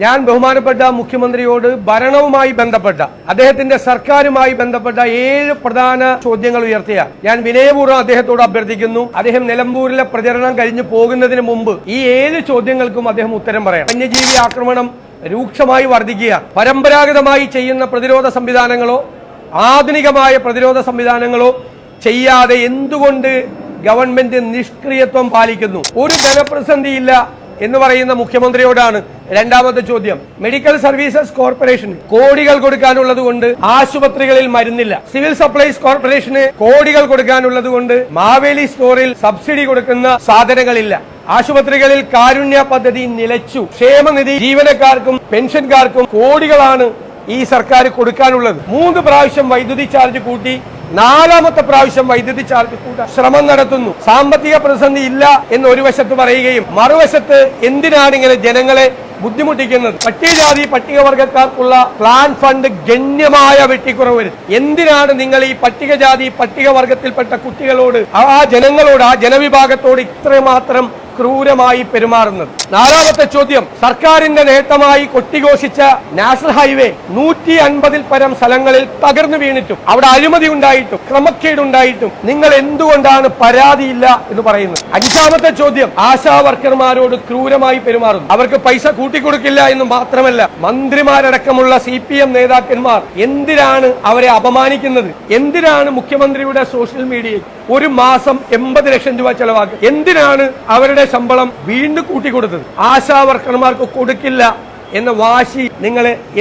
ഞാൻ ബഹുമാനപ്പെട്ട മുഖ്യമന്ത്രിയോട് ഭരണവുമായി ബന്ധപ്പെട്ട അദ്ദേഹത്തിന്റെ സർക്കാരുമായി ബന്ധപ്പെട്ട 7 പ്രധാന ചോദ്യങ്ങൾ ഉയർത്തിയ ഞാൻ വിനയപൂർവ്വം അദ്ദേഹത്തോട് അഭ്യർത്ഥിക്കുന്നു. അദ്ദേഹം നിലമ്പൂരിലെ പ്രചരണം കഴിഞ്ഞു പോകുന്നതിന് മുമ്പ് ഈ 7 ചോദ്യങ്ങൾക്കും അദ്ദേഹം ഉത്തരം പറയണം. വന്യജീവി ആക്രമണം രൂക്ഷമായി വർദ്ധിക്കുക, പരമ്പരാഗതമായി ചെയ്യുന്ന പ്രതിരോധ സംവിധാനങ്ങളോ ആധുനികമായ പ്രതിരോധ സംവിധാനങ്ങളോ ചെയ്യാതെ എന്തുകൊണ്ട് ഗവൺമെന്റ് നിഷ്ക്രിയത്വം പാലിക്കുന്നു? ഒരു ജനപ്രതിസന്ധിയില്ല എന്ന് പറയുന്ന മുഖ്യമന്ത്രിയോടാണ് രണ്ടാമത്തെ ചോദ്യം. മെഡിക്കൽ സർവീസസ് കോർപ്പറേഷന് കോടികൾ കൊടുക്കാനുള്ളത് കൊണ്ട് ആശുപത്രികളിൽ മരുന്നില്ല. സിവിൽ സപ്ലൈസ് കോർപ്പറേഷന് കോടികൾ കൊടുക്കാനുള്ളത് കൊണ്ട് മാവേലി സ്റ്റോറിൽ സബ്സിഡി കൊടുക്കുന്ന സാധനങ്ങളില്ല. ആശുപത്രികളിൽ കാരുണ്യ പദ്ധതി നിലച്ചു. ക്ഷേമനിധി ജീവനക്കാർക്കും പെൻഷൻകാർക്കും കോടികളാണ് ഈ സർക്കാർ കൊടുക്കാനുള്ളത്. 3 പ്രാവശ്യം വൈദ്യുതി ചാർജ് കൂട്ടി, 4ാമത്തെ പ്രാവശ്യം വൈദ്യുതി ചാർജ് കൂട്ടാൻ ശ്രമം നടത്തുന്നു. സാമ്പത്തിക പ്രതിസന്ധി ഇല്ല എന്ന് ഒരു വശത്ത് പറയുകയും മറുവശത്ത് എന്തിനാണ് ഇങ്ങനെ ജനങ്ങളെ ബുദ്ധിമുട്ടിക്കുന്നത്? പട്ടികജാതി പട്ടികവർഗക്കാർക്കുള്ള പ്ലാൻ ഫണ്ട് ഗണ്യമായ വെട്ടിക്കുറവ് വരും. എന്തിനാണ് നിങ്ങൾ ഈ പട്ടികജാതി പട്ടികവർഗത്തിൽപ്പെട്ട കുട്ടികളോട്, ആ ജനങ്ങളോട്, ആ ജനവിഭാഗത്തോട് ഇത്രമാത്രം ക്രൂരമായി പെരുമാറുന്നത്? 4ാമത്തെ ചോദ്യം, സർക്കാരിന്റെ നേട്ടമായി കൊട്ടിഘോഷിച്ച നാഷണൽ ഹൈവേ 150-ൽ പരം സ്ഥലങ്ങളിൽ തകർന്നു വീണിട്ടും അവിടെ അഴിമതി ഉണ്ടായിട്ടും ക്രമക്കേടുണ്ടായിട്ടും നിങ്ങൾ എന്തുകൊണ്ടാണ് പരാതിയില്ല എന്ന് പറയുന്നത്? 5ാമത്തെ ചോദ്യം, ആശാ വർക്കർമാരോട് ക്രൂരമായി പെരുമാറുന്നു. അവർക്ക് പൈസ കൂട്ടിക്കൊടുക്കില്ല എന്ന് മാത്രമല്ല, മന്ത്രിമാരടക്കമുള്ള CPM നേതാക്കന്മാർ എന്തിനാണ് അവരെ അപമാനിക്കുന്നത്? എന്തിനാണ് മുഖ്യമന്ത്രിയുടെ സോഷ്യൽ മീഡിയയിൽ ഒരു മാസം 80 ലക്ഷം രൂപ ചെലവാക്കുക? എന്തിനാണ് അവരുടെ ശമ്പളം വീണ്ടും കൂട്ടിക്കൊടുത്തത്? ആശാ വർക്കർമാർക്ക് കൊടുക്കില്ല എന്ന വാശി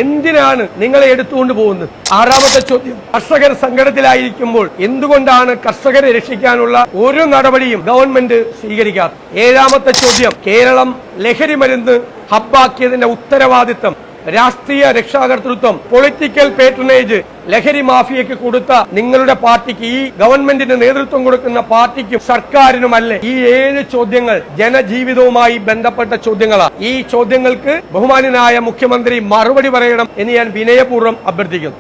എന്തിനാണ് നിങ്ങളെ എടുത്തുകൊണ്ട് പോകുന്നത്? 6ാമത്തെ ചോദ്യം, കർഷകർ സങ്കടത്തിലായിരിക്കുമ്പോൾ എന്തുകൊണ്ടാണ് കർഷകരെ രക്ഷിക്കാനുള്ള ഒരു നടപടിയും ഗവൺമെന്റ് സ്വീകരിക്കാത്തത്? 7ാമത്തെ ചോദ്യം, കേരളം ലഹരി മരുന്ന് ഹബ്ബാക്കിയതിന്റെ ഉത്തരവാദിത്തം രാഷ്ട്രീയ രക്ഷാകർതൃത്വം, പൊളിറ്റിക്കൽ പേട്രണേജ് ലഹരി മാഫിയയ്ക്ക് കൊടുത്ത നിങ്ങളുടെ പാർട്ടിക്ക്, ഈ ഗവൺമെന്റിന് നേതൃത്വം കൊടുക്കുന്ന പാർട്ടിക്കും സർക്കാരിനുമല്ലേ? ഈ 7 ചോദ്യങ്ങൾ ജനജീവിതവുമായി ബന്ധപ്പെട്ട ചോദ്യങ്ങളാണ്. ഈ ചോദ്യങ്ങൾക്ക് ബഹുമാന്യനായ മുഖ്യമന്ത്രി മറുപടി പറയണം എന്ന് ഞാൻ വിനയപൂർവ്വം അഭ്യർത്ഥിക്കുന്നു.